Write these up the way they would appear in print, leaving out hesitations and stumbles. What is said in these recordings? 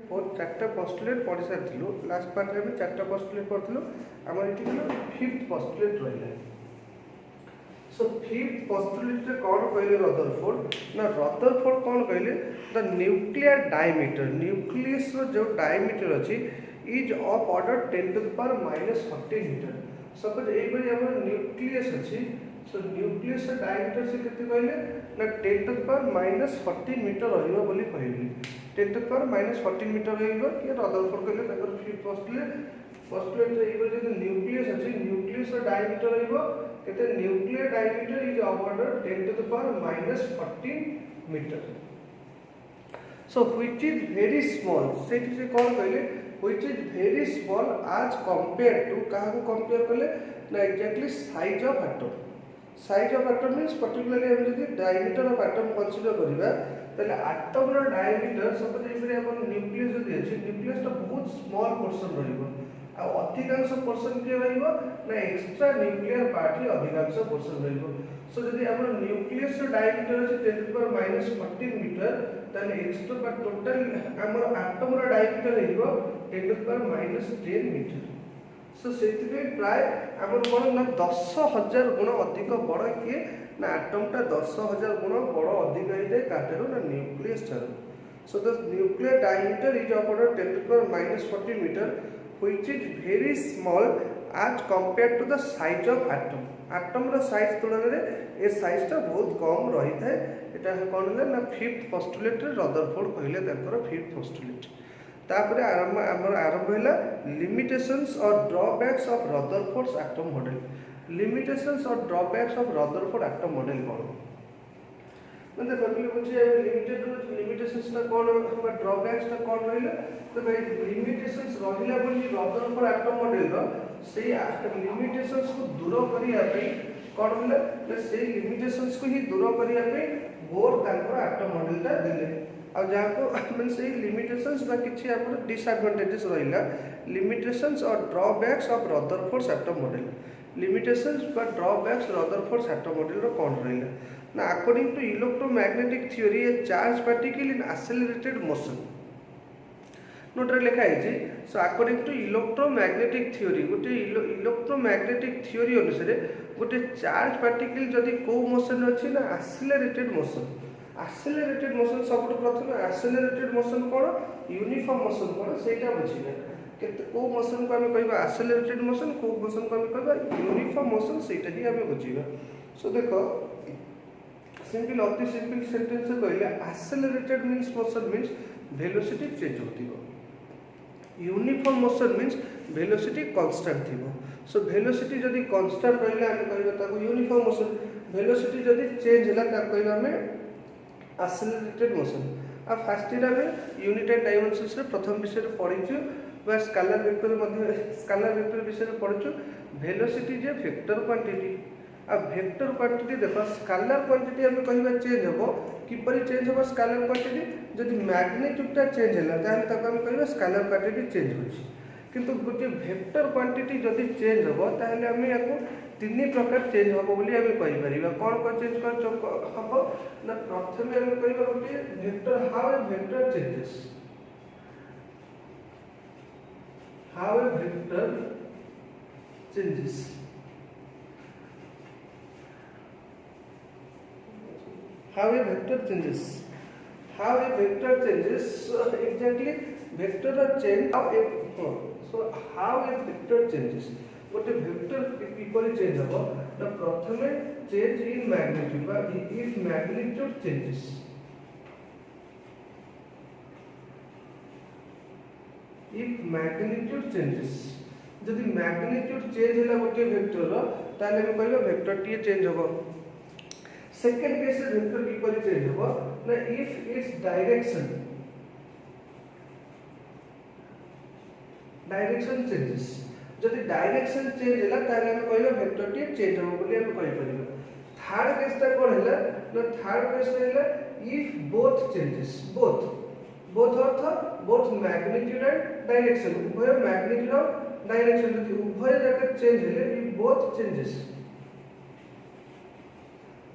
Four चार्टा postulate पढ़ी सारी last part में चार्टा पोस्टुलेट पढ़ू आम ये फिफ्थ पोस्टुलेट रहा। सो फिफ्थ पोस्टुलेट कौन कहले रदरफोर्ड ना रदरफोर्ड कौन कहले द न्यूक्लियर डायमीटर न्यूक्लियस जो डायमीटर अच्छी is of order 10 to the power -14 metre. Suppose ये आम न्यूक्लियस अच्छी सो न्यूक्लियस डायमीटर से केते कहले ना 10 to the power -14 मीटर रहिबो बोली कहली 10 to the power -14 मीटर रहिबो कि रदरफोर्ड कहले ताकर फिफ्थ पोस्टुलेट ये जो न्यूक्लियस अच्छी न्यूक्लियस डायमीटर रहिबो केते nuclear diameter is of order 10 to the power -14 metre. So which is very small से कौन कहले which is very small as compare to कहा को कंपेयर कले ना exactly size of atom. Size of atom means particularly हम जदि diameter of atom consider करिबा तले एटम रो डायमीटर सपोज एबरे अपन न्यूक्लियस जदि अछि न्यूक्लियस तो बहुत स्मॉल पोर्शन रहइबो आ अधिकांश पोर्शन के रहइबो ना एक्स्ट्रा न्यूक्लियर पार्ट ही अधिकांश पोर्शन रहइबो। सो जदि हमर न्यूक्लियस रो डायमीटर अछि 10 to the power -14 मीटर तले एक्स्ट्रा बा टोटल हमर एटम रो डायमीटर रहइबो 10 to the power -10 metre. So सेति प्राय हमर कोन ना 10,000 गुण अधिक बड़ किए ना एटमटा 10,000 गुण बड़ अधिक होइते काटेरो ना न्यूक्लियस ठारो। So the nuclear diameter is of order 10 to the power -14 metre which is very small as compare to the size of atom. Atom रो साइज तुलन रे ए साइज टा बहुत कम रही थाए। एटा कोन ले ना फिफ्थ पोस्टुलेट रे रदरफोर्ड कहले ताकर फिफ्थ पोस्टुलेट। तापर आरंभ हैला लिमिटेशंस और drawbacks of Rutherford's atom model. Limitations और drawbacks of Rutherford atom model कौन मतलब देखिए बुझे लिमिटेशंस ता कौन हम ड्रॉबैक्स ता कौन रहिला तो भाई लिमिटेशंस रहिला बोली रदरफोर्ड एटम मॉडल रो से लिमिटेशंस को दूर करिया पे कौन होला तो से लिमिटेशंस को ही दूर करिया पे बोर ताकर एटम मॉडल ता देले आ जहाँ को मीन से लिमिटेशंस बा किछि आपन डिसएडवांटेजेस रहिला लिमिटेशंस और drawbacks of Rutherford atom model. Limitations बा ड्रॉबैक्स रदरफोर्ड एटम मॉडल रो कौन रहिला ना according to electromagnetic theory a charge particle in accelerated motion note रे लिखा है so according to electromagnetic theory गोटे इलेक्ट्रोमैग्नेटिक थ्योरी अनुसार गोटे चार्ज पार्टिकल जदि को मोशन अछि ना एक्सेलरेटेड मोशन सब प्रथम एक्सेलरेटेड मोशन कोन यूनिफॉर्म मोशन कोन सेटा बुझिबे केते को मोशन को हमें कहबा एक्सेलरेटेड मोशन को मोशन को हमें कहबा यूनिफॉर्म मोशन सेटा ही हमें बुझिबा। सो देखो सिंपल अति सिंपल सेंटेंस कहले accelerated means motion means velocity change होतिबो uniform motion means velocity constant थिबो। सो वेलोसिटी जदि कांस्टेंट रहले हम कहबा ताको यूनिफॉर्म मोशन वेलोसिटी जदि चेंज होला ता कहबा हमें एक्सेलरेटेड मोशन। अब फर्स्ट ईयर में यूनिट एंड डायमेंशंस रे प्रथम विषय रे पढिछु बा स्केलर वेक्टर विषय रे पढिछु वेलोसिटी जे वेक्टर क्वांटिटी। अब वेक्टर क्वांटिटी देखो स्केलर क्वांटिटी हम कहबा चेंज होबो किपरि चेंज होबो स्केलर क्वांटिटी जदि मैग्नीट्यूडटा चेंज होला ताले ताको हम कहबा स्केलर क्वांटिटी चेंज होछि किंतु गोटे वेक्टर क्वांटिटी जदि चेंज होबो ताले हम याको तीन प्रकार चेंज होबो बोली हम कहि परिबा कोन कोन चेंज कर होबो ना प्रथम हम कहबा गोटे vector how a vector changes how a vector changes so exactly vector change how a vector changes what a vector people change hobo na prathame change in magnitude ba if magnitude changes if magnitude changes जदि magnitude change होला गोटे vector रो ताले हम कहबा vector T change होबो। Second case रे vector किपरि change होबो ना if its direction changes जदि डायरेक्शन चेंज होला ताले हम कहबा वेक्टर टी चेंज होबो बोली हम कहि परिबा। थर्ड केस ता कोन होला ना थर्ड केस होला if both changes both earth both magnitude and direction उभय magnitude और direction जदि उभय जाके चेंज हेले if both changes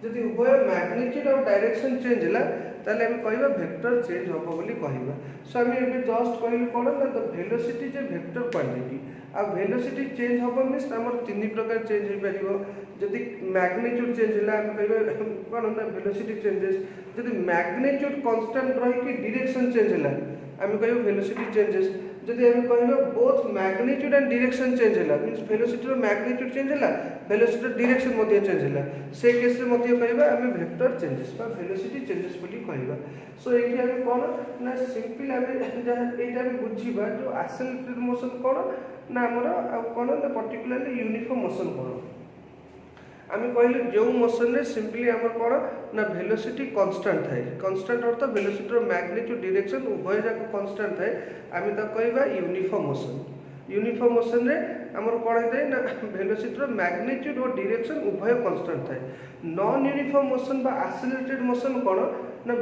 जदि उभय magnitude और direction चेंज होला ताले आम कहवा वेक्टर चेंज हम बोली कहवा। सो आम ए जस्ट कहलु कौन ना द वेलोसिटी जे वेक्टर क्वांटिटी आ वेलोसिटी चेंज हम मीन्स आम तीन प्रकार चेंज हो पार। जदि मैग्नीट्यूड चेंज है आम कह कौन ना वेलोसिटी चेंजेस। जदि मैग्नीट्यूड कांस्टेंट रही डायरेक्शन चेंज है आम कह वेलोसिटी चेंजेस। जदि आम कह both magnitude and direction change है मीन्स वेलोसिटी मैग्नीट्यूड चेंज है वेलोसिटी डायरेक्शन चेंज है से केस रे कहवा आम वेक्टर चेंजेस बा वेलोसिटी चेंजेस बोली कहवा। सो ये आम कौन ना सिंपल आम यहाँ बुझा जो एक्सेलरेटेड मोशन कौन ना आमर कौन ना पर्टिकुलरली यूनिफॉर्म मोशन कौन आम कहले जो मोशन रे सिंपली आम कौन ना वेलोसिटी कांस्टेंट थाए। कांस्टेंट अर्थ वेलोसिटी मैग्नीट्यूड डायरेक्शन उभय जाक कांस्टेंट थाए आम कहवा यूनिफॉर्म मोशन। यूनिफॉर्म मोशन रे आमर कौन होता है ना वेलोसिटी मैग्नीट्यूड और डायरेक्शन उभय कांस्टेंट थाए। नॉन यूनिफॉर्म मोशन बा एक्सेलरेटेड मोशन कौन ना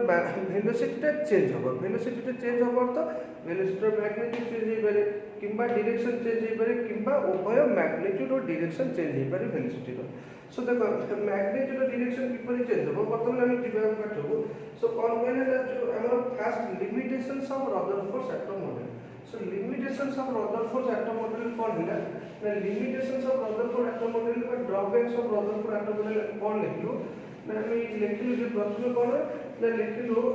वेलोसिटी चेंज हम। वेलोसिटी चेंज हम अर्थ वेलोसिटी मैग्नीट्यूड चेंज हो पारे किंबा डायरेक्शन चेंज हो पारे किंबा उभय मैग्नीट्यूड और डायरेक्शन चेंज हो पारे वेलोसिटी। सो देखो मैग्नीट्यूड और डायरेक्शन किपरि चेंज हो बर्तमान आम जीवा पाठक। सो कौन कहले जो आमर first limitations of Rutherford atom model. So limitations of Rutherford atom model कौन है ना limitations of Rutherford atom model का drawbacks of Rutherford atom model कौन लिखलु ना आम लिखलु जो प्रथम कौन ना लिखलु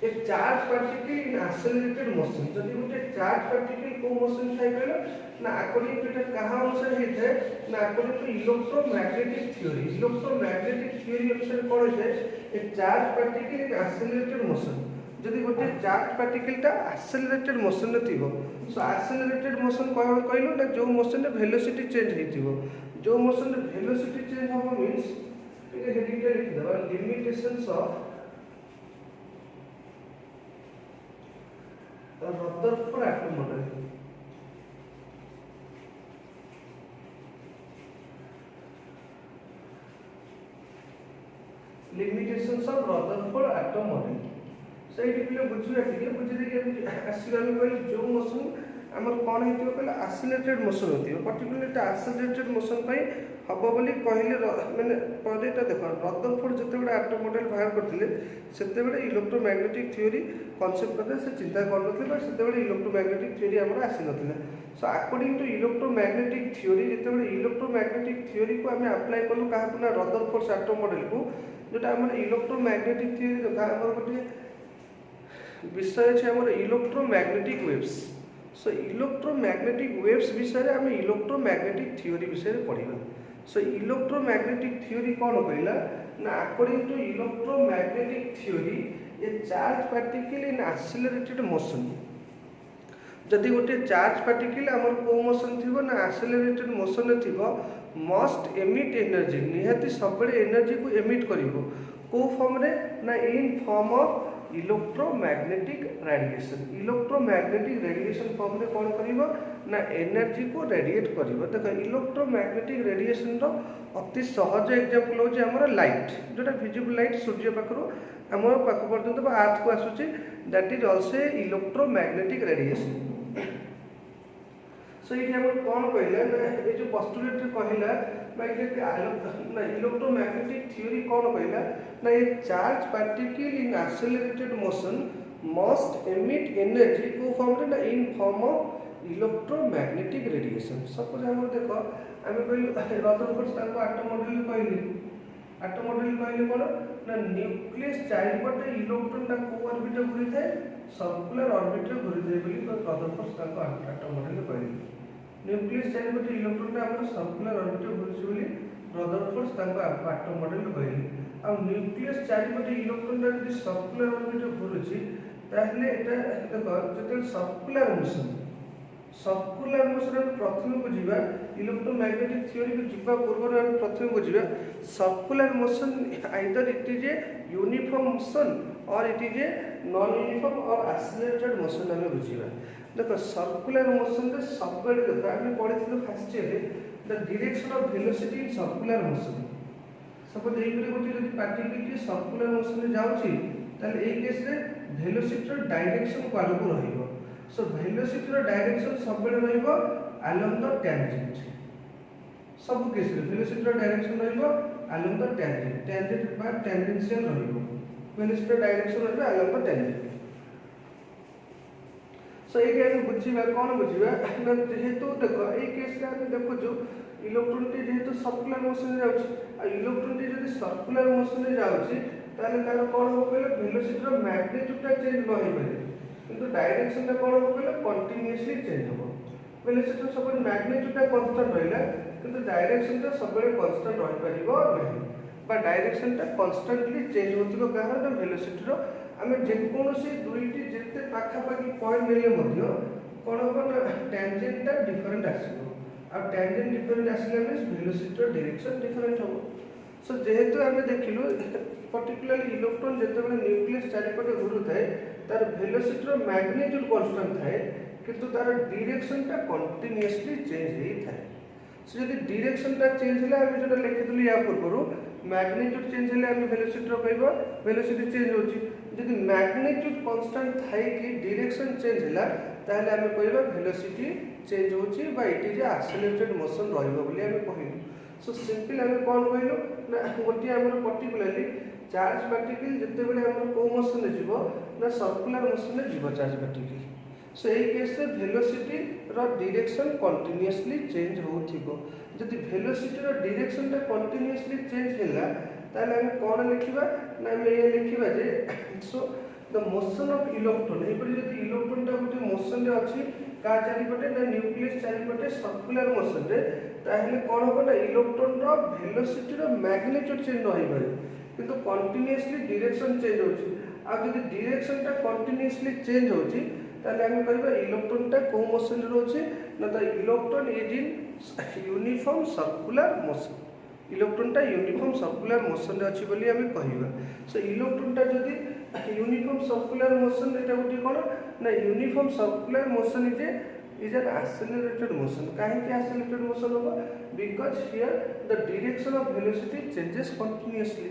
a charge particle in accelerated motion. जदि गोटे चार्ज पार्टिकल को मोशन थाए कहलो ना अकॉर्डिंग टू एटा कहा अनुसार होता है ना according to electromagnetic theory. Electromagnetic theory अनुसार कौन होता है a charge particle in accelerated motion. जदि गोटे चार्ज पार्टिकलटा एक्सेलरेटेड मोशन रे थिबो सो एक्सेलरेटेड मोशन कहलो ना जो मोशन रे वेलोसिटी चेंज हेतिबो जो मोशन रे वेलोसिटी चेंज हो मींस ये हेडिंग रे लिख दबा limitations of Rutherford atom model. Limitations of Rutherford atom model से ये पिले बुझिया ठीक बुझी देखि आसीला हम कहले जो मोशन आमर कौन हेतिबो कहले एक्सेलरेटेड मोशन होतिबो पर्टिकुलरली एक्सेलरेटेड मोशन पई हबो बोली कहले माने पदेटा देखो रदरफोर्ड जते बडा एटम मॉडल बाहर करथिले सेते बडा इलेक्ट्रोमैग्नेटिक थ्योरी कांसेप्ट करते से चिंता करनथिले बट सेते बडा इलेक्ट्रोमैग्नेटिक थ्योरी हमर आसी नथिले। So according to electromagnetic theory जते बडा इलेक्ट्रोमैग्नेटिक थ्योरी को हमें अप्लाई करलु काहा पुना रदरफोर्ड एटम मॉडल को जोटा हमर इलेक्ट्रोमैग्नेटिक थ्योरी देखा हमर गोटे विषय है हमर इलेक्ट्रोमैग्नेटिक वेव्स। सो इलेक्ट्रोमैग्नेटिक वेव्स विषय आम इलेक्ट्रोमैग्नेटिक थ्योरी विषय पढ़ा। सो इलेक्ट्रोमैग्नेटिक थ्योरी कौन कहला ना according to electromagnetic theory a charge particle in accelerated motion. जदि गोटे चार्ज पार्टिकल आमर को मोशन थी ना एक्सेलरेटेड मोशन थी मस्ट एमिट एनर्जी निहाती सब एनर्जी को एमिट करिवो को फॉर्म रे ना in form of electromagnetic radiation. Electromagnetic radiation form रे कौन करिवो ना एनर्जी को रेडिएट करिवो। देखो इलेक्ट्रोमैग्नेटिक रेडिएशन रो अति सहज एग्जांपल होचे हमर लाइट जोटा विजिबल लाइट सूर्य पाखरो हमर पाख पर्यंत अर्थ को आसुची that is also electromagnetic radiation. So ये हम कौन कहले ना ये जो पोस्टुलेट कहला ना इलेक्ट्रोमैग्नेटिक थ्योरी कौन कहला ना ये charge particle in accelerated motion must emit energy को फॉर्म रे ना in form of electromagnetic radiation. Suppose हम देखो आम कहलु रदरफोर्ड ताको एटम मॉडल कहली एटम मॉडल कहले कौन ना न्यूक्लियस चारिपटे इलेक्ट्रॉन ता को ऑर्बिट घुरी थाए सर्कुलर ऑर्बिट घुरी थाए बोली रदरफोर्ड ताको एटम मॉडल कहली। न्यूक्लियस चारिपटे इलेक्ट्रॉन ता हमर सर्कुलर ऑर्बिट घुरी बोली रदरफोर्ड ताको एटम मॉडल कहली। आ न्यूक्लियस चारिपटे इलेक्ट्रॉन ता जदि सर्कुलर ऑर्बिट घुरुची ताहले एटा देखो जते सर्कुलर मोशन प्रथम को जीवा इलेक्ट्रोमैग्नेटिक थ्योरी को जीवा पूर्व हम प्रथम को जीवा circular motion either it is a uniform motion or it is a non uniform or accelerated motion हमें बुझीवा। देखो सर्कुलर मोशन रे सब देखो आम पढ़ी first year the direction of velocity in circular motion. Suppose एइपरे गोटे जदि पार्टिकल की सर्कुलर मोशन रे जाउची ताले एई केस रे वेलोसिटी रो डायरेक्शन क्वाड को रहिबो। सो वेलोसिटी रो डायरेक्शन सब बेले रहिबो अलोंग द टेंजेंट। सब केस रे वेलोसिटी रो डायरेक्शन रहिबो अलोंग द टेंजेंट बा टेंजेंशियल रहिबो। वेलोसिटी डायरेक्शन रहबा अलोंग द टेंजेंट। सो ये हम बुझिबा कोन बुझिबा ना जेहेतु देखो ए केस रे हम देखो जो इलेक्ट्रॉन टी जेहेतु सर्कुलर मोशन रे जाउछि आ इलेक्ट्रॉन टी जदि सर्कुलर मोशन रे जाउछि ताले तार कोन हो कहले वेलोसिटी रो मैग्नीट्यूड टा चेंज न होई पारे किंतु डायरेक्शन टा कोन हो कहले कंटीन्यूअसली चेंज हो। वेलोसिटी रो सब मैग्नीट्यूड टा कांस्टेंट रहला किंतु डायरेक्शन टा सब कांस्टेंट रहि परिबो नहीं बा डायरेक्शन टा कांस्टेंटली चेंज होतिबो कारण वेलोसिटी रो आमे जेकोनोसी दुईटी जेते पाखापाखी पॉइंट नेले मध्य कोन हो ना टेंजेंट टा डिफरेंट आसीबो आ टेंजेंट डिफरेंट आसीले मींस वेलोसिटी रो डायरेक्शन डिफरेंट हो। सो जेहेतु आमे देखिलु पर्टिकुलरली इलेक्ट्रॉन जेते बेले न्यूक्लियस चारिपटे घुरु थाए तार वेलोसिटी रो मैग्नीट्यूड कांस्टेंट थाए किंतु तार डायरेक्शन टा कंटीन्यूअसली चेंज हेई थाए। सो यदि डायरेक्शन टा चेंज हला आमे जोटा लिखितलु या पूर्वरु मैग्नीट्यूड चेंज हले आमे वेलोसिटी रो पाइबो वेलोसिटी चेंज होची यदि मैग्नीट्यूड कांस्टेंट थाए कि डायरेक्शन चेंज हला ताहले आमे कहबा वेलोसिटी चेंज होची बा इट इज एक्सेलरेटेड मोशन रहइबो बोली आमे कहिबो। सो सिंपल आमे कोन कहलो ना गोटी हमर पर्टिकुलरली चार्ज पार्टिकल जते बेले हमर को मोशन रे जीवो ना सर्कुलर मोशन रे जीवो चार्ज पार्टिकल। सो ए केस रे वेलोसिटी रो डायरेक्शन कंटीन्यूअसली चेंज होथिबो जदि वेलोसिटी रो डायरेक्शन टा कंटीन्यूअसली चेंज हैला ताले हम कोन लिखिबा ना हम ये लिखिबा जे so the motion of electron ए पर जदि इलेक्ट्रॉन टा गोटे मोशन रे अछि का चारिपटे ना न्यूक्लियस चारिपटे सर्कुलर मोशन रे ताहले कोन हो ना इलेक्ट्रॉन रो वेलोसिटी रो मैग्नीट्यूड चेंज न होई पारे किंतु कंटीन्यूअसली डायरेक्शन चेंज होछि आ जदि डायरेक्शन टा कंटीन्यूअसली चेंज होछि ताले हम कहबा इलेक्ट्रॉन टा को मोशन रे होछि ना the electron is in uniform circular motion electron टा यूनिफॉर्म सर्कुलर मोशन रे अछि बोली हम कहबा। सो इलेक्ट्रॉन टा जदि यूनिफॉर्म सर्कुलर मोशन एटा गोटे कोन ना uniform circular motion is an accelerated motion काहे कि एक्सेलरेटेड मोशन होबा because here the direction of velocity changes continuously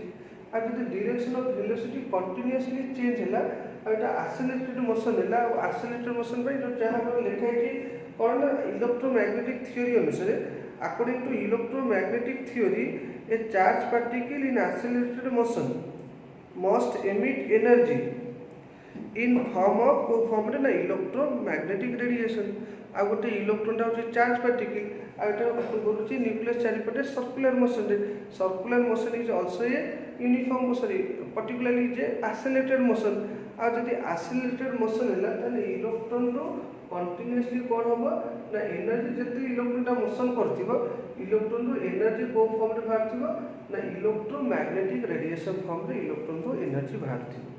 आ जदि direction of velocity continuously change हैला आ एटा एक्सेलरेटेड मोशन हैला आ एक्सेलरेटेड मोशन भाई जो जहां हम लिखा है कि कोन ना इलेक्ट्रोमैग्नेटिक थ्योरी अनुसार according to electromagnetic theory a charged particle in accelerated motion must emit energy in form of को फॉर्म रे ना इलेक्ट्रोमैग्नेटिक रेडिएशन आ गोटे इलेक्ट्रॉन टा होची चार्ज पार्टिकल आ एटा गुरुची न्यूक्लियस चारिपटे circular motion is also a uniform sorry particularly जे एक्सेलरेटेड मोशन आ जदि एक्सेलरेटेड मोशन हैला ताले इलेक्ट्रॉन रो कंटीन्यूअसली कोन होबो ना एनर्जी जति इलेक्ट्रॉन टा मोशन करथिबो इलेक्ट्रॉन रो एनर्जी को फॉर्म रे बाहरथिबो ना इलेक्ट्रोमैग्नेटिक रेडिएशन फॉर्म रे इलेक्ट्रॉन रो एनर्जी बाहरथिबो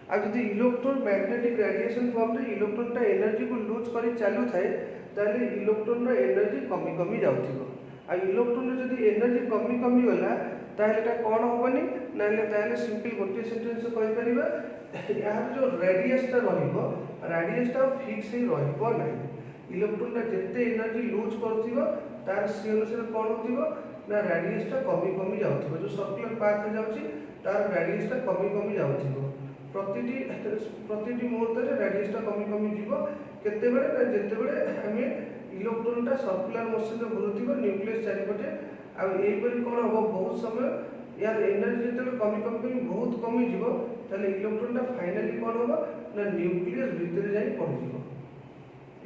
आ जदि इलेक्ट्रोमैग्नेटिक रेडिएशन फॉर्म रे इलेक्ट्रॉन टा एनर्जी को लूज करी चालू थाए ताले इलेक्ट्रॉन रो एनर्जी कमी जाउथिबो आ इलेक्ट्रॉन रो जदि एनर्जी कमी गला ताले एटा कोन होबनी नाले ताले सिंपल गोटे सेंटेंस कहि परिबा यार जो रेडियस टा रहिबो रेडियस टा फिक्स ही रहिबो नाही इलेक्ट्रॉन टा जते एनर्जी लूज करथिबो तार सी अनुसार कोन होथिबो ना रेडियस टा कमी जाउथिबो जो सर्कुलर पाथ जाउची तार रेडियस टा कमी जाउथिबो प्रतिटी मुहूर्त रे रेडियस टा कमी जीवो केते बेले ना जते बेले हमें इलेक्ट्रॉन टा सर्कुलर मोशन रे घुरुथिबो न्यूक्लियस चारिपटे आ एई परि कोन होबो बहुत समय यार एनर्जी जते कमी बहुत कमी जीवो ताले इलेक्ट्रॉन टा फाइनली कोन होबो ना न्यूक्लियस भीतर जाई पड़ जीवो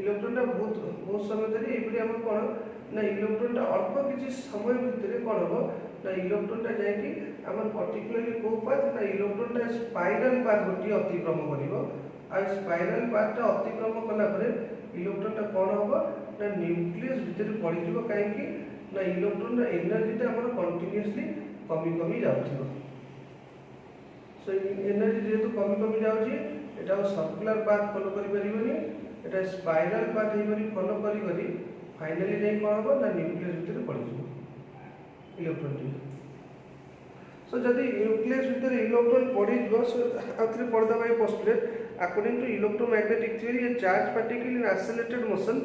इलेक्ट्रॉन टा बहुत समय धरि एई परि हम कोन ना इलेक्ट्रॉन टा अल्प किछि समय भीतर कोन होबो ना इलेक्ट्रॉन टा जाय कि हमर पर्टिकुलरली को पाथ ना इलेक्ट्रॉन टा स्पाइरल पाथ गोटी अतिक्रम करिवो आ स्पाइरल पाथ टा अतिक्रम कला परे इलेक्ट्रॉन टा कोन होबो ना न्यूक्लियस भीतर पड़ी जीवो काहे कि ना इलेक्ट्रॉन रा एनर्जी टा हमर कंटीन्यूअसली कमी जाउथिबो। सो एनर्जी जेतु कमी जाउची एटा सर्कुलर पाथ फॉलो करि परिबोनी एटा स्पाइरल पाथ हे परि फॉलो करि फाइनली जाई कोन होबो ना न्यूक्लियस भीतर पड़ी जीवो इलेक्ट्रॉन टी। सो जदि न्यूक्लियस भीतर इलेक्ट्रॉन पड़ी जीवो सो आथरे पड़दा by postulate according to electromagnetic theory a charged particle in accelerated motion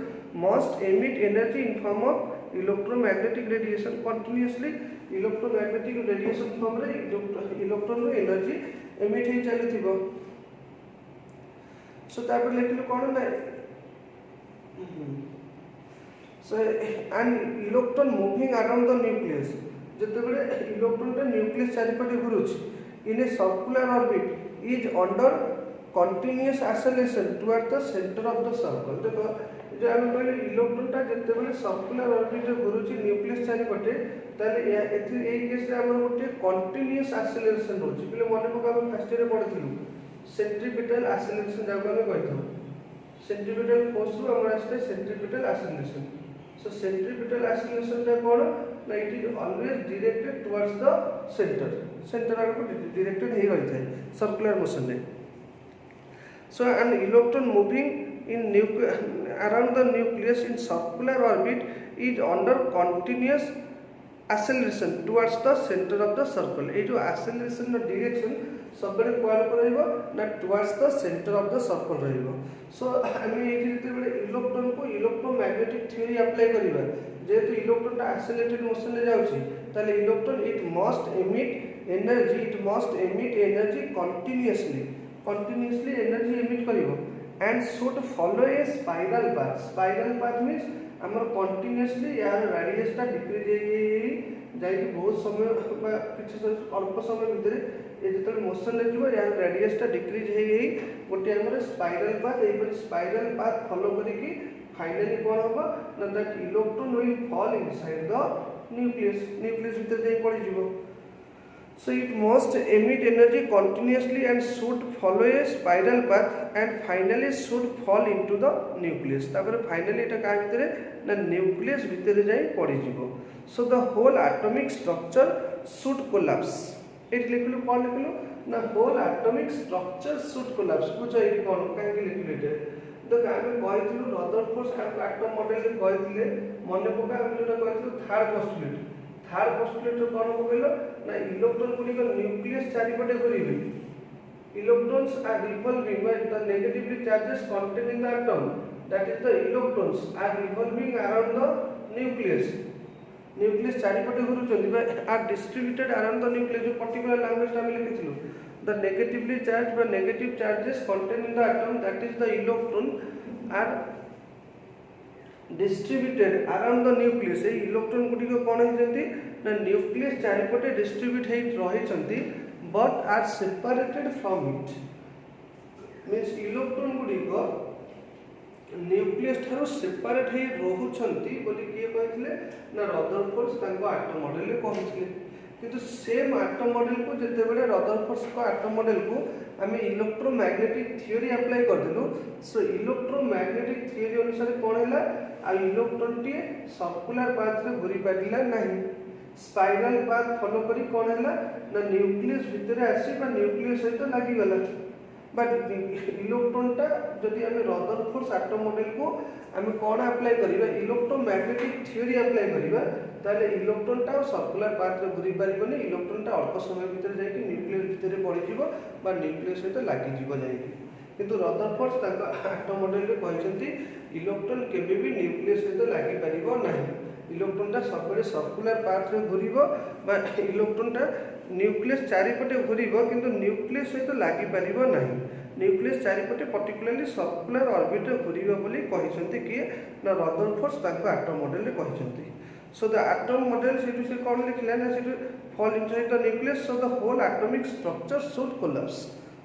must emit energy in form of electromagnetic radiation continuously electromagnetic radiation form रे इलेक्ट्रॉन रो एनर्जी एमिट हे चलथिबो। सो तापर लेखिलो कोन ना so an electron moving around the nucleus जते बेले इलेक्ट्रॉन टा न्यूक्लियस चारिपटे घुरुछि in a circular orbit is under continuous acceleration toward the centre of the circle. देखो जो आम कहले इलेक्ट्रॉनटा जितेबाला सर्कुलर ऑर्बिट घुरुची न्यूक्लियस चारिपटे ताले एई केस रे हमर गोटे कंटिन्यूअस एक्सेलरेशन होची पहिले मन पका हम फर्स्ट ईयर पढिथिलु सेंट्रीपिटल एक्सेलरेशन जाको हम कहिथु सेंट्रीपिटल फोर्स रु हमर आस्ते सेंट्रीपिटल एक्सेलरेशन। सो सेंट्रीपिटल एक्सेलरेशन टा कोन ना it is always directed towards the centre आको डायरेक्टेड हे रही थाए सर्कुलर मोशन रे। So an electron moving in around the nucleus in circular orbit is under continuous acceleration towards the center of the circle। ये जो acceleration direction सब बड़े कुआर पर रहिबो ना towards the center of the circle रहिबो। सो हमें ये जते बड़े इलेक्ट्रॉन को इलेक्ट्रोमैग्नेटिक थ्योरी अप्लाई करिबा जेतु इलेक्ट्रॉन टा एक्सेलरेटेड मोशन रे जाउची ताले electron it must emit energy continuously energy emit करिवो and should follow a spiral path means हमर continuously यार रेडियस टा डिक्रीज जाई बहुत समय किछि अल्प समय भितर ए जतल मोशन रे जिवो यार रेडियस टा डिक्रीज हेई गोटे हमर स्पाइरल पाथ फॉलो करिकि फाइनली कोन होबो ना that electron will fall inside the nucleus भितर जाई पड़ी जिवो। So it must emit energy continuously and should follow a spiral path and finally should fall into the nucleus। तापर finally एटा का भितरे ना nucleus भितरे जाई पड़ी जिवो। So the whole atomic structure should collapse। एट लिखलु कोन लिखलु ना whole atomic structure should collapse। बुझो एटी कोन काहे कि लिखलु एटा तो आमे कहिथिलु रदरफोर्ड एटम मॉडल रे कहिथिले मन पका हम जोटा कहिथिलु थर्ड पोस्टुलेट कौन कहलो ना इलेक्ट्रॉन गुड़िक न्यूक्लियस चारिपटे घूरिबे electrons are revolving the negatively charges contain in the atom that is the electrons are revolving around the nucleus चारिपटे घुरुचंदी are distributed around the nucleus जो पर्टिकुलर लैंग्वेज हम लिखिथिलु द नेगेटिवली चार्ज बा negative charges contain in the atom that is the electron are distributed around the nucleus. ए electron गुडी को कोन होजंती ना न्यूक्लियस चारिपटे distribute hey रहिचंती but are separated from it means electron गुडी को न्यूक्लियस थारो सेपरेट हे रहुचंती बोली किए कहथिले ना रदरफोर्ड तांको एटम मॉडल रे कहथिले किंतु सेम एटम मॉडल को जते बेले रदरफोर्ड को एटम मॉडल को आमे इलेक्ट्रोमैग्नेटिक थ्योरी अप्लाई कर देलु। सो इलेक्ट्रोमैग्नेटिक थ्योरी अनुसार कोन हैला आ इलेक्ट्रॉन टी सर्कुलर पाथ रे घुरी पादिला नाही स्पाइरल पाथ फॉलो करी कोन हैला ना न्यूक्लियस भितरे आसी बा न्यूक्लियस सहित लागि गला बट इलेक्ट्रॉन टा जदि हमें रदरफोर्ड एटम मॉडल को हमें कोन अप्लाई करिबा इलेक्ट्रोमैग्नेटिक थ्योरी अप्लाई करिबा ताले इलेक्ट्रॉन टा सर्कुलर पाथ रे घुरी परिबनी इलेक्ट्रॉन टा अल्प समय भितर जाई कि न्यूक्लियस भितर पड़ी जिवो बा न्यूक्लियस सहित लागि जिवो जाई किंतु रदरफोर्ड ताका एटम मॉडल रे कहचंती इलेक्ट्रॉन केबे भी न्यूक्लियस सहित लागि परिबो नाही इलेक्ट्रॉन टा सबरे सर्कुलर पाथ रे घुरिबो बा इलेक्ट्रॉन टा न्यूक्लियस चारिपटे घुरिबो किंतु न्यूक्लियस सहित लागि परिबो नाही न्यूक्लियस चारिपटे पर्टिकुलरली सर्कुलर ऑर्बिट रे घुरिबो बोली कहिसंती कि ना रदरफोर्ड ताका एटम मॉडल रे कहिसंती। सो द एटम मॉडल से कौन लिखला ना से fall inside the nucleus so the whole atomic structure should collapse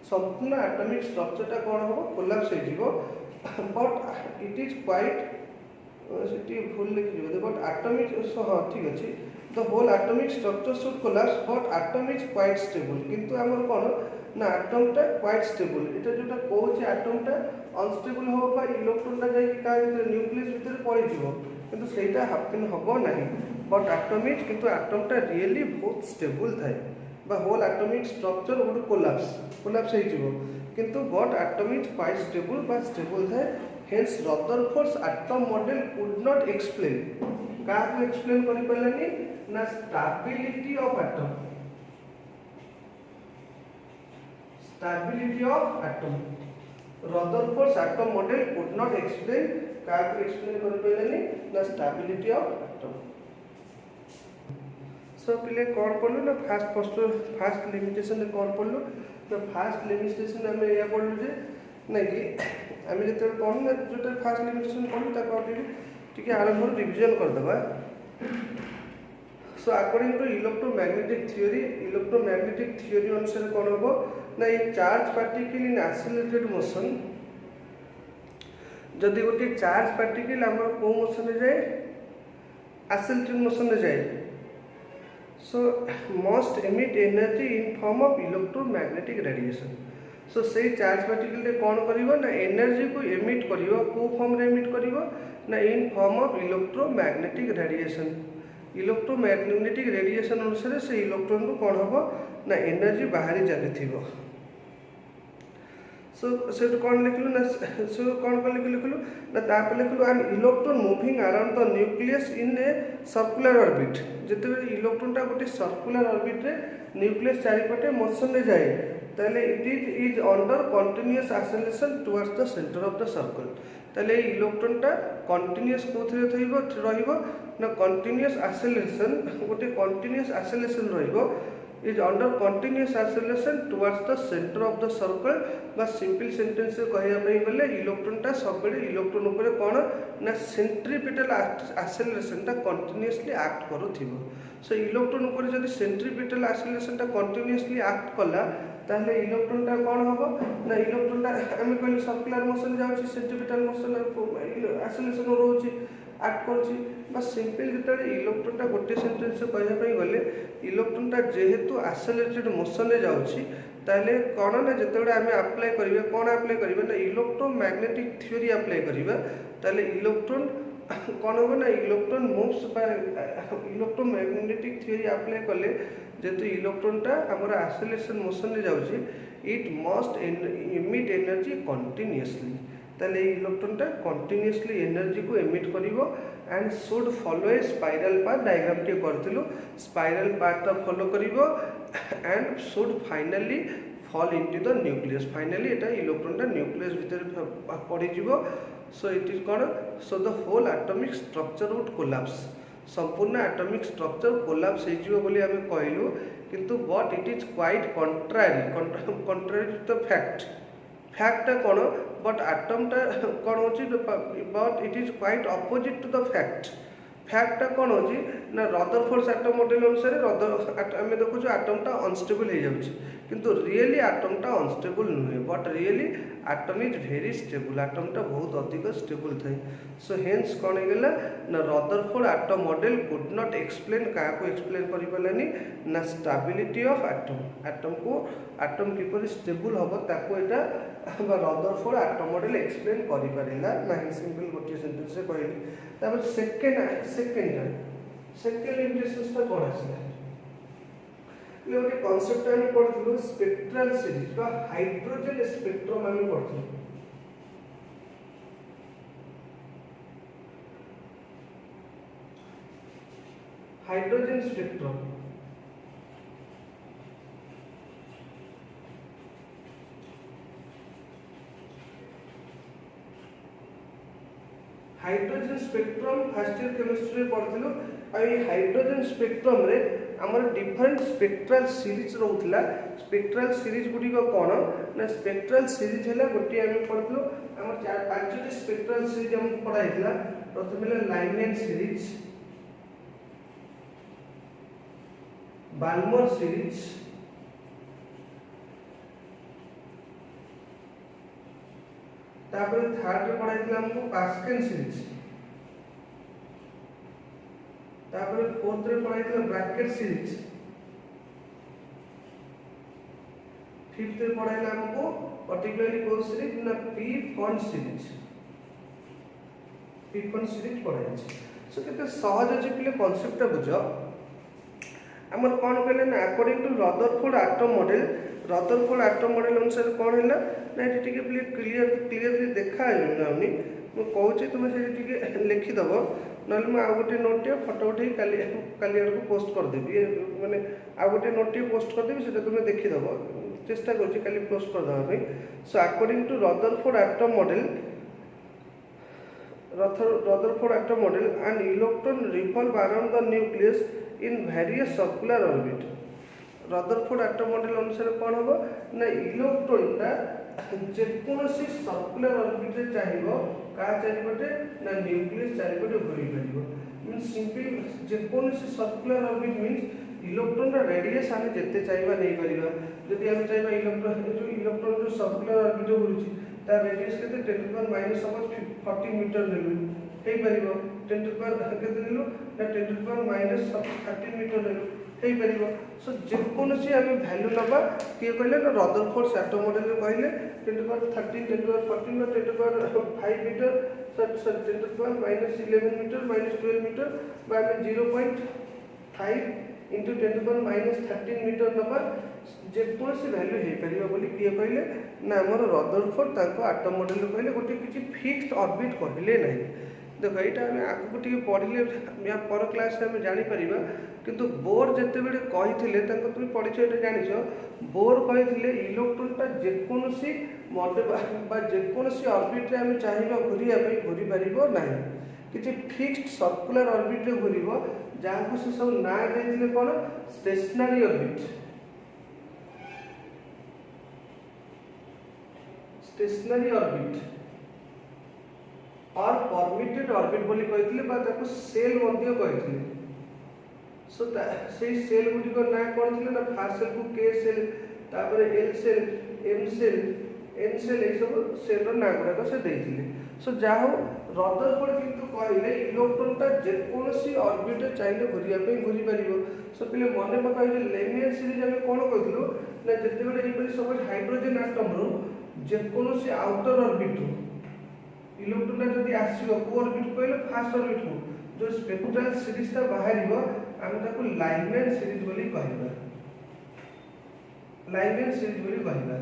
संपूर्ण एटॉमिक स्ट्रक्चर टा कौन हो कोलैप्स हो जिवो but it is quite city full लिख दिबो बट एटॉमिक हां ठीक अछि the whole atomic structure should collapse but atom is quite stable किंतु हमर कोन ना एटॉम टा क्वाइट स्टेबल एटा जोटा कहूची एटॉम टा अनस्टेबल हो बा इलेक्ट्रॉन टा जाई का न्यूक्लियस भीतर पड़ी जिवो किंतु सेटा हैपन हबो नाही बट एटॉम इज किंतु एटॉम टा रियली बहुत स्टेबल थाए बा whole atomic structure would collapse हे जिवो किंतु but atom is quite stable बा स्टेबल थाए hence Rutherford atom model could not explain का एक्सप्लेन करि पलानी ना stability of atom Rutherford atom model could not explain का एक्सप्लेन करि पलानी ना स्टेबिलिटी ऑफ एटम। सो पिले कौन पढ़लु ना फास्ट लिमिटेशन कौन पढ़लु तो फास्ट लिमिटेशन आम या पढ़लु जे ना कि आम जो पढ़ू ना जो फास्ट लिमिटेशन पढ़ू ताको टी आरंभ रिविजन करदे। So according to electromagnetic theory अनुसार कौन हम ना ये charge particle in accelerated motion जदि गोटे चार्ज पार्टिकल आम कौ मोशन जाए एक्सेलरेटेड मोशन जाए सो must emit energy in form of electromagnetic radiation सो से चार्ज पार्टिकल कौन कर एनर्जी को एमिट कर फॉर्म रे एमिट कर ना in form of electromagnetic radiation electromagnetic radiation अनुसार से इलेक्ट्रॉन को कौन हम ना एनर्जी बाहरी चली सो से कौन लिखलु ना सो कौन कल लिखलु ना तापर लिखलु an electron moving around the nucleus in a circular orbit जिते इलेक्ट्रॉनटा गोटे सर्कुलर ऑर्बिट रे न्यूक्लियस चारिपटे मोशन रे जाए ताले it is under continuous acceleration towards the centre of the circle ताले इलेक्ट्रॉनटा कंटीन्यूअस कोथरे रहिबो ना कंटीन्यूअस एक्सेलरेशन गोटे कंटीन्यूअस एक्सेलरेशन रहिबो is under continuous acceleration towards the centre of the circle बा सिंपल सेंटेंस से कहया पई गले इलेक्ट्रॉनटा सब बेले इलेक्ट्रॉन ऊपर कोन ना सेंट्रीपिटल एक्सेलरेशन ता कंटीन्यूअसली एक्ट करूथिबो सो इलेक्ट्रॉन ऊपर जदि सेंट्रीपिटल एक्सेलरेशन ता कंटीन्यूअसली एक्ट कला ताहले इलेक्ट्रॉनटा कोन होबो ना इलेक्ट्रॉनटा हम कहली सर्कुलर मोशन जाउची सेंट्रीपिटल मोशन एक्सेलरेशन रोची एक्ट करुच्ची बस सिंपल जो इलेक्ट्रॉनटा गोटे सेंटेंस कहवाई गले इलेक्ट्रॉनटा जेहेतु एक्सेलरेटेड मोशन रे जाउची ताले कौन ना जिते आम अप्लाई करेंगे कौन अप्लाई करेंगे ना इलेक्ट्रोमैग्नेटिक थ्योरी अप्लाई करेंगे ताले इलेक्ट्रॉन कौन हम ना electron moves electromagnetic theory apply कले जेहेतु इलेक्ट्रॉनटा आमर एक्सेलरेशन मोशन रे जाउची it must emit energy continuously ताले इलेक्ट्रॉनटा कंटीन्यूअसली एनर्जी को एमिट करिवो and should follow a spiral path diagram टे करथिलु स्पाइरल पाथ ता फॉलो करिवो and should finally fall into the nucleus finally एटा इलेक्ट्रॉनटा न्यूक्लियस भीतर पड़ी जीवो सो इट इज कौन so the whole atomic structure would collapse संपूर्ण एटॉमिक स्ट्रक्चर कोलैप्स हो जीवो बोली हमें कहलु किंतु but it is quite contrary to the fact कौन बट आटमटा कौन हो but it is quite opposite to the fact कौन हो ना रदरफोर्ड एटम मॉडल अनुसार आम देखु आटमटा अनस्टेबल हो जाऊँगी किंतु रियली आटमटा अनस्टेबल नुहे but really atom is very stable आटमटा बहुत अधिक स्टेबल थाए सो हेन्स कौन होगा ना Rutherford atom model could not explain क्या एक्सप्लेन कर पारानी ना स्टेबिलिटी ऑफ एटम को एटम किपर स्टेबल हम ताको एटा रदरफोर्ड एटम मॉडल एक्सप्लेन कर पारा ना सिंपल गोटे सेंटेंस से कहली तापर सेकेंड इंप्रेशंस कौन आसला गोटे कॉन्सेप्ट आम पढ़ू स्पेक्ट्रल सीरीज बा हाइड्रोजन स्पेक्ट्रम आम पढ़ू hydrogen spectrum hydrogen spectrum first year chemistry पढ़ू हाइड्रोजन स्पेक्ट्रम रे आमर डिफरेंट स्पेक्ट्रल सीरीज रोला स्पेक्ट्रल सीरीज गुड़ी कौन ना स्पेक्ट्रल सीरीज है गोटे आम पढ़ू आम 5टी स्पेक्ट्रल सीरीज आम पढ़ाई प्रथम है लाइनियन सीरीज बाल्मर सीरीज तापर थर्ड पढ़ाई हमको पास्कल सीरीज तापर फोर्थ रे पढ़ाई ब्रैकेट सीरीज फिफ्थ रे पढ़ाई हमको पर्टिकुलरली कोन सीरीज ना पी फॉन्ट सीरीज पढ़ाई सो केते सहज अछि पिले कांसेप्ट बुझ हमर कोन कहले ना according to Rutherford atom model अनुसार कौन है ना ये टिके क्लियरली देखा जाऊनी मु कहूँ तुम से लिखिदेव ना आउ गोटे नोटे फटो उठे काली आड़ को पोस्ट करदेवी माने आउ गोटे नोटे पोस्ट करदेवी से तुम देखीदेव चेष्टा करी पोस्ट करदे so according to Rutherford atom model and electron revolve around the nucleus in various circular orbit Rutherford atom model अनुसार कौन हम ना इलेक्ट्रॉनटा जेकोसी सर्कुलर ऑर्बिट रे चाहिबो का चारिपटे ना न्यूक्लियस चारिपटे घूरी परिबो मींस सिंपली जेकोसी सर्कुलर ऑर्बिट मींस इलेक्ट्रॉन रा रेडियस आमे जत्ते चाहिबा नै परिबा जदि आमे चाहिबा इलेक्ट्रॉन जो सर्कुलर ऑर्बिट घूरुची तार रेडियस केते 10 टू पावर माइनस 40 मीटर लेलु हे परिबो 10 टू पावर केते लेलु ना 10 टू पावर माइनस 13 मीटर लेलु हे परिबो सो जेकोसी आमे वैल्यू नबा के कहले ना रदरफोर्ड एटम मॉडल रे कहले 10 to power 13 10 to power 14 or 10 to power 5 metre 10 to power minus 11 metre minus 12 metre बा 0.5 into 10 to power minus 13 metre number जेकोसी वैल्यू हे परिबा बोली किए कहले ना हमर रदरफोर्ड ताको एटम मॉडल रे कहले गोटे किछि फिक्स्ड ऑर्बिट कहले नै देखो एटा हम आगु टिके पढिले या पर क्लास रे हम जानि परिबा किंतु बोर जते बेले कहिथिले ताको तुम पढिछो एटा जानिछो बोर कहिथिले इलेक्ट्रॉन ता जेकोसी मॉडल बा जेकोसी ऑर्बिट रे हम चाहिबा घुरिया पई घुरि परिबो नै किछि फिक्स्ड सर्कुलर ऑर्बिट रे घुरिबो जहाँ से सब ना देथिले कोन स्टेशनरी ऑर्बिट और परमिटेड ऑर्बिट बोली कहिथिले बा ताको सेल मध्ये कहिथिले सो से सेल गुडी को ना कोन थिले ना फर्स्ट सेल को के सेल तापर L shell M shell N shell ए सब सेल रो ना गुडा को से देथिले सो जाहो रदरफोर्ड किंतु कहले इलेक्ट्रॉन ता जेकोसी ऑर्बिट चाइले घुरिया पे घुरि परिबो सो पहिले मने पकाइ जे लेमियर सीरीज हम कोन कहथलो ना जते बेले ए परि सब हाइड्रोजन एटम रो जेकोसी आउटर ऑर्बिट इलेक्ट्रॉन जदी आसीबो को ऑर्बिट कहले फर्स्ट ऑर्बिट को जो स्पेक्ट्रल सीरीज ता बाहरिबो हम ताको लाइनमैन सीरीज बोली कहबा लाइनमैन सीरीज बोली कहबा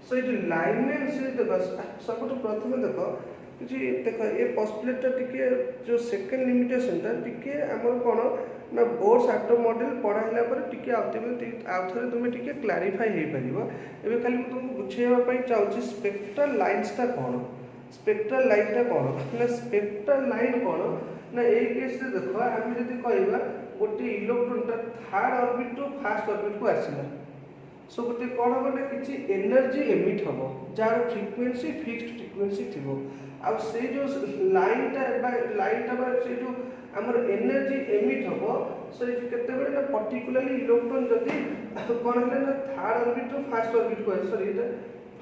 सो ये लाइनमैन सीरीज देखो सब प्रथम देखो कि देखो ये पोस्टुलेट टिके जो सेकंड लिमिटेशन ता टिके हमर कोन ना बोर्स एटम मॉडल पढाइला पर टिके आउथरे तुमे टिके क्लैरिफाई हे परिबो एबे खाली तुमको बुझेबा पई चाहूची स्पेक्ट्रल लाइन्स ता कोन स्पेक्ट्रल लाइन ता कोन ना स्पेक्ट्रल लाइन कोन ना ए केस रे देखो हम जदी कहबा गोटे इलेक्ट्रॉन ता third orbit to first orbit को आसीला सो गोटे कौन हम ना किसी एनर्जी एमिट हम जार फ्रिक्वेंसी फिक्स्ड फ्रिक्वेंसी थी आ से जो लाइन टा से जो हमर एनर्जी एमिट हम से केते बेले ना पर्टिकुलरली इलेक्ट्रॉन जदी कौन है ना third orbit to first orbit को sorry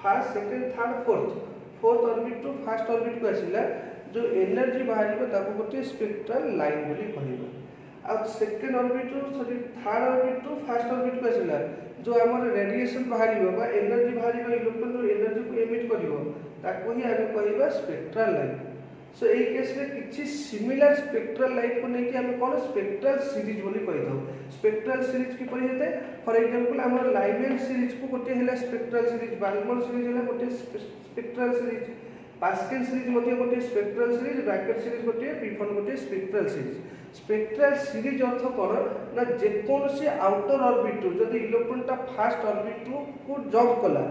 first second third fourth orbit to first orbit को आसीला जो एनर्जी बाहरिबो ताको गोटे स्पेक्ट्रल लाइन बोली कहबा आ second orbit to sorry third orbit to first orbit को आसीला जो हमर रेडिएशन बाहरिबो बा एनर्जी बाहरिबो इलेक्ट्रॉन जो एनर्जी को एमिट करिवो ताको ही हम कहबा स्पेक्ट्रल लाइन सो ए केस में किछि सिमिलर स्पेक्ट्रल लाइन को नेकी हम कोन स्पेक्ट्रल सीरीज बोली कहि दो स्पेक्ट्रल सीरीज की परि हेते फॉर एग्जांपल हमर लाइनमैन सीरीज को गोटे हेला स्पेक्ट्रल सीरीज बाल्मर सीरीज हेला गोटे स्पेक्ट्रल सीरीज पास्कल सीरीज मध्ये गोटे स्पेक्ट्रल सीरीज ब्रैकेट सीरीज गोटे पिफन गोटे स्पेक्ट्रल सीरीज स्पेक्ट्रल सीरीज अर्थ कोन ना जेकोसी आउटर ऑर्बिट टू जदी इलेक्ट्रॉन ता फर्स्ट ऑर्बिट टू को जंप कला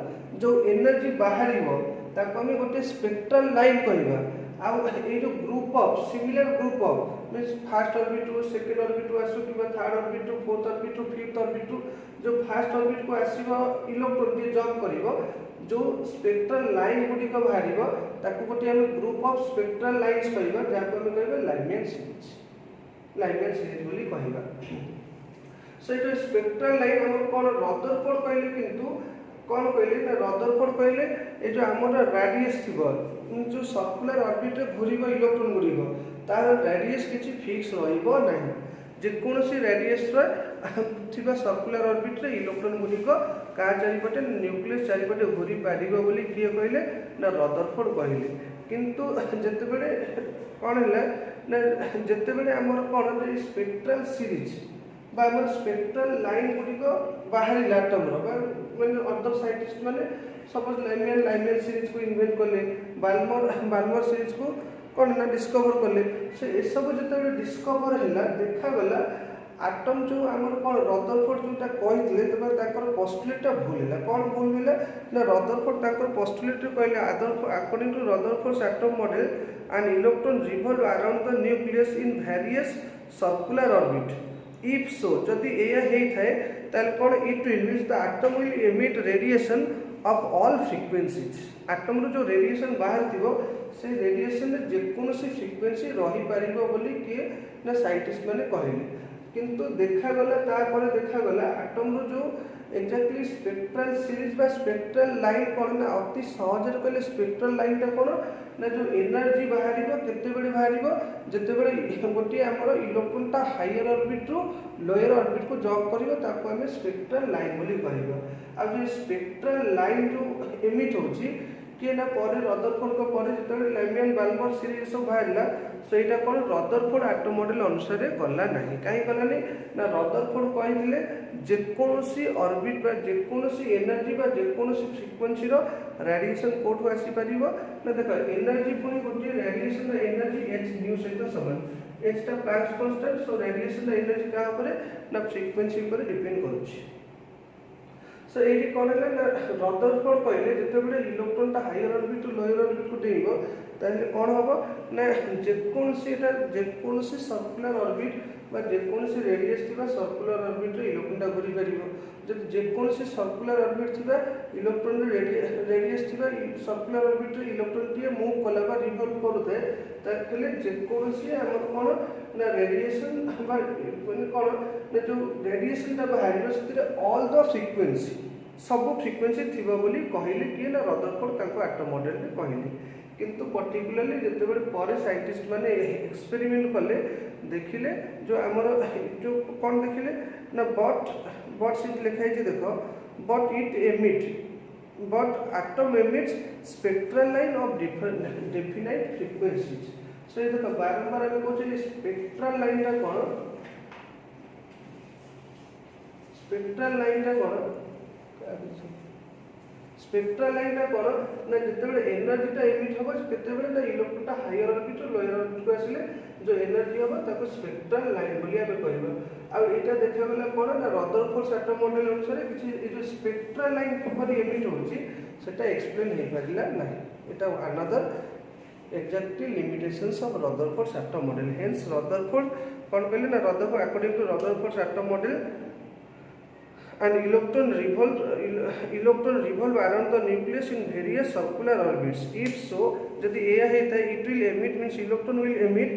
जो एनर्जी बाहरिबो ताको हम गोटे स्पेक्ट्रल लाइन कहबा आ ए जो group of similar group of means first orbit to second orbit to आसो कि third orbit to fourth orbit to fifth orbit to जो फर्स्ट ऑर्बिट को आसीबो इलेक्ट्रॉन जे जंप करिवो जो स्पेक्ट्रल लाइन गुडी को बाहरिबो ताको गोटे हम ग्रुप ऑफ स्पेक्ट्रल लाइन्स कहबा जाको हम कहबा लाइनमैन सीरीज बोली कहबा सो ये स्पेक्ट्रल लाइन हम कोन रदरफोर्ड कहले किंतु कोन कहले ना रदरफोर्ड कहले ए जो हमर रेडियस थिबो जो सर्कुलर ऑर्बिट रे घुरिबो इलेक्ट्रॉन घुरिबो तार रेडियस किछि फिक्स रहइबो नाही जे कोनोसी रेडियस रे थिबा सर्कुलर ऑर्बिट रे इलेक्ट्रॉन गुनिको का चारिपटे न्यूक्लियस चारिपटे घुरि पारिबो बोली किए कहले ना रदरफोर्ड कहले किंतु जते बेले कोन हैला ना जते बेले हमर कोन जे स्पेक्ट्रल सीरीज बा हमर स्पेक्ट्रल लाइन गुनिको बाहरी एटम रो माने अदर साइंटिस्ट माने सपोज लाइनमैन सीरीज को इन्वेंट करले बाल्मर सीरीज को कोन ना डिस्कवर करले से ए सब जते बेले डिस्कवर हैला देखा गला एटम जो हमर कोन रदरफोर्ड जोटा कहितले तबे ताकर पोस्टुलेट भूल हैला कोन भूल हैला ना रदरफोर्ड ताकर पोस्टुलेट कहले according to Rutherford atom model an electron revolve around the nucleus in various circular orbit if so जदि एया हेई थाए ताले कोन it will means the atom will emit radiation of all frequencies atom रो जो रेडिएशन बाहर थिबो से रेडिएशन रे जेकोनोसी फ्रीक्वेंसी रही पारिबो बोली के ना साइंटिस्ट माने कहले किंतु देखा गला तापर देखा गला एटम रो जो एक्जाक्टली स्पेक्ट्रल सीरीज बा स्पेक्ट्रल लाइन कोन ना अति सहज रे कहले स्पेक्ट्रल लाइन ता कोन ना जो एनर्जी बाहरिबो केते बेले बाहरिबो जते बेले गोटी हमर इलेक्ट्रॉन ता हायर ऑर्बिट रो लोअर ऑर्बिट को जॉब करिवो ताको हमें स्पेक्ट्रल लाइन बोली कहबो आ जो स्पेक्ट्रल लाइन जो एमिट होची कि ना पर रदरफोर्ड को पर जते लैमियन बाल्मर सीरीज सब बाहरला सेटा कोन रदरफोर्ड एटम मॉडल अनुसार गला नाही काहे गला नै ना रदरफोर्ड कहिथिले जेकोनोसी ऑर्बिट बा जेकोनोसी एनर्जी बा जेकोनोसी फ्रीक्वेंसी रो रेडिएशन कोठो आसी परिबो ना देखो एनर्जी पुनी गोटी रेडिएशन रो एनर्जी h न्यू सहित समान h ता प्लैंक्स कांस्टेंट सो रेडिएशन रो एनर्जी का ऊपर ना फ्रीक्वेंसी ऊपर डिपेंड करूची सो एटी कोन है ना रदरफोर्ड कहले जते बेले इलेक्ट्रॉन ता higher orbit to lower orbit को देइबो ताले कोन होबो ना जेकोनोसी सर्कुलर ऑर्बिट बा जेकोनोसी रेडियस थिबा सर्कुलर ऑर्बिट रे इलेक्ट्रॉन ता घुरी परिबो जब जेकोनोसी सर्कुलर ऑर्बिट थिबा इलेक्ट्रॉन रे रेडियस थिबा सर्कुलर ऑर्बिट रे इलेक्ट्रॉन टी मूव कला बा रिवॉल्व करथे ताले जेकोनोसी हमर कोन ना रेडिएशन बा कोन ना जो रेडिएशन ता बाहर से ऑल द फ्रीक्वेंसी सब फ्रीक्वेंसी थिबा बोली कहले कि ना रदरफोर्ड ताको एटम मॉडल रे कहले किंतु पर्टिकुलरली जते बेले पर साइंटिस्ट माने एक्सपेरिमेंट कले देखिले जो हमर जो कोन देखिले ना बट सिट लिखाई जे देखो but it emit but atom emits spectral line of definite frequencies so ये देखो बारंबार हम कहछे स्पेक्ट्रल लाइन ता कोन स्पेक्ट्रल लाइन ता कोन स्पेक्ट्रल लाइन ता कोन ना जते बेले एनर्जी ता एमिट होबो केते बेले ता इलेक्ट्रॉन ता हायर ऑर्बिट रो लोअर ऑर्बिट को आसीले जो एनर्जी होबो ताको स्पेक्ट्रल लाइन बोली आबे कहबो आ एटा देखा गेला कोन ना रदरफोर्ड एटम मॉडल अनुसार किछि ए जो स्पेक्ट्रल लाइन किपर एमिट होछि सेटा एक्सप्लेन हे परिला नाही एटा another exactly limitations of Rutherford's atom model. Hence Rutherford कौन कहले ना Rutherford according to Rutherford's atom model an electron revolve around the nucleus in various circular orbits. If so यदि एया हेता it will emit means electron will emit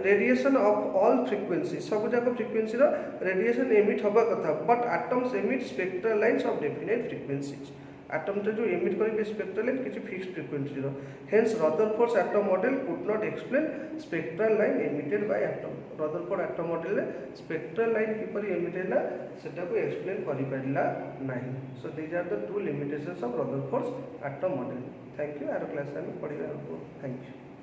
radiation of all frequency सब जाक frequency रो radiation emit होबा कथा but atoms emit spectral lines of definite frequencies. Atom जो emit करेंगे spectral line किसी fixed frequency रो hence Rutherford atom model could not explain spectral line emitted by atom Rutherford atom model रे spectral line किपर emitted ना सेटा को explain करि परिला नाही so these are the two limitations of Rutherford atom model thank you आर class में पढ़िबा थैंक यू